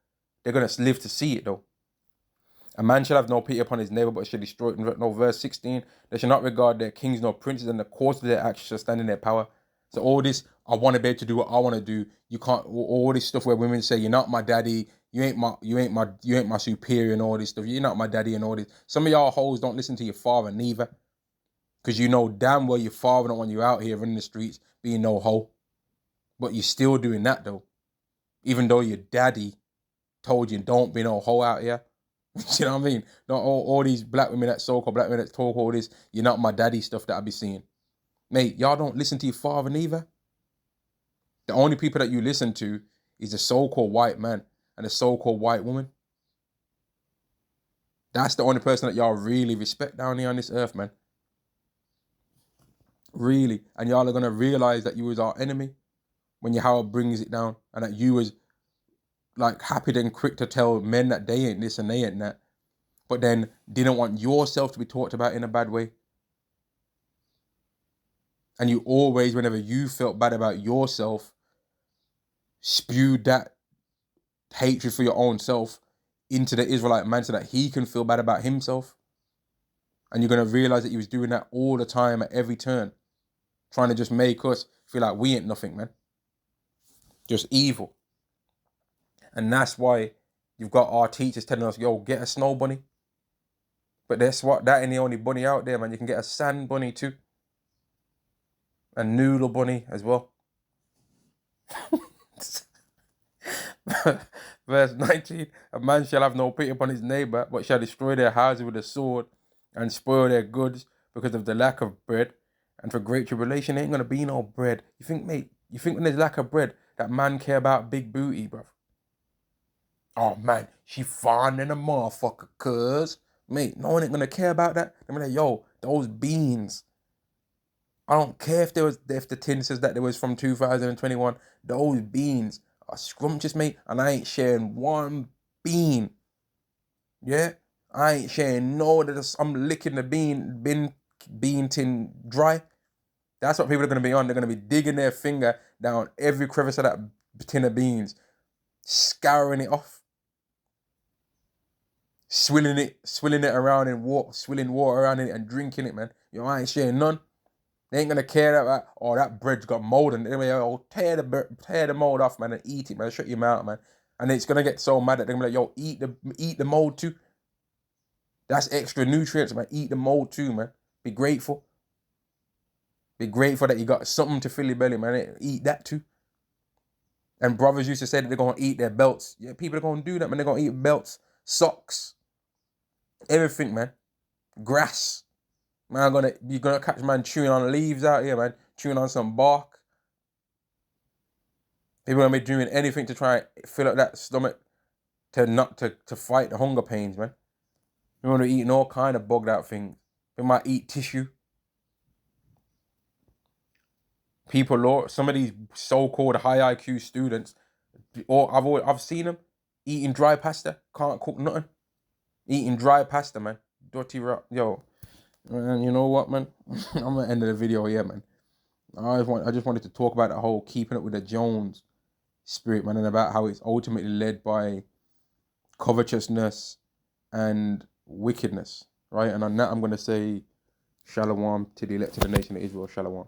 They're gonna live to see it though. A man shall have no pity upon his neighbor, but shall destroy it. No, verse 16, they shall not regard their kings nor princes, and the course of their actions shall stand in their power. So all this, I want to be able to do what I want to do. You can't, all this stuff where women say, you're not my daddy, you ain't my superior and all this stuff. You're not my daddy and all this. Some of y'all hoes don't listen to your father neither. Because you know damn well your father don't want you out here running the streets being no hoe. But you're still doing that though. Even though your daddy told you don't be no hoe out here. You know what I mean? Not all these black women that so-called black women that talk all this, you're not my daddy stuff that I be seeing. Mate, y'all don't listen to your father neither. The only people that you listen to is the so-called white man and the so-called white woman. That's the only person that y'all really respect down here on this earth, man. Really. And y'all are going to realize that you was our enemy when Yahweh brings it down, and that you was like happy and quick to tell men that they ain't this and they ain't that, but then didn't want yourself to be talked about in a bad way. And you always, whenever you felt bad about yourself, spewed that hatred for your own self into the Israelite man so that he can feel bad about himself. And you're going to realize that he was doing that all the time at every turn, trying to just make us feel like we ain't nothing, man. Just evil. And that's why you've got our teachers telling us, yo, get a snow bunny. But that ain't the only bunny out there, man. You can get a sand bunny too. A noodle bunny as well. Verse 19, a man shall have no pity upon his neighbor, but shall destroy their houses with a sword and spoil their goods because of the lack of bread. And for great tribulation, ain't gonna be no bread. You think when there's lack of bread, that man care about big booty, bruv? Oh man, she finding a motherfucker, cuz. Mate, no one ain't gonna care about that. I mean, like, yo, those beans. I don't care if the tin says that there was from 2021. Those beans are scrumptious, mate, and I ain't sharing one bean Yeah, I ain't sharing no. I'm licking the bean tin dry. That's what people are gonna be on. They're gonna be digging their finger down every crevice of that tin of beans, scouring it off, swilling it around in water, swilling water around in it and drinking it, man. I ain't sharing none. They ain't gonna care about, oh, that bread's got mold in it. They're gonna be like, oh, tear the mold off, man, and eat it, man. Shut your mouth, man. And it's gonna get so mad that they're gonna be like, yo, eat the mold too. That's extra nutrients, man. Eat the mold too, man. Be grateful. Be grateful that you got something to fill your belly, man. Eat that too. And brothers used to say that they're gonna eat their belts. Yeah, people are gonna do that, man. They're gonna eat belts, socks, everything, man. Grass. Man, you're gonna catch man chewing on leaves out here, man. Chewing on some bark. People gonna be doing anything to try and fill up that stomach to fight the hunger pains, man. We want to eat all kind of bugged out things. We might eat tissue. Some of these so-called high IQ students, or I've seen them eating dry pasta. Can't cook nothing. Eating dry pasta, man. Dirty rot. Yo, man, you know what, man? I'm gonna end the video here, man. I just wanted to talk about the whole keeping up with the Jones spirit, man, and about how it's ultimately led by covetousness and wickedness, right? And on that, I'm gonna say shalom to the elect of the nation of Israel. Shalom.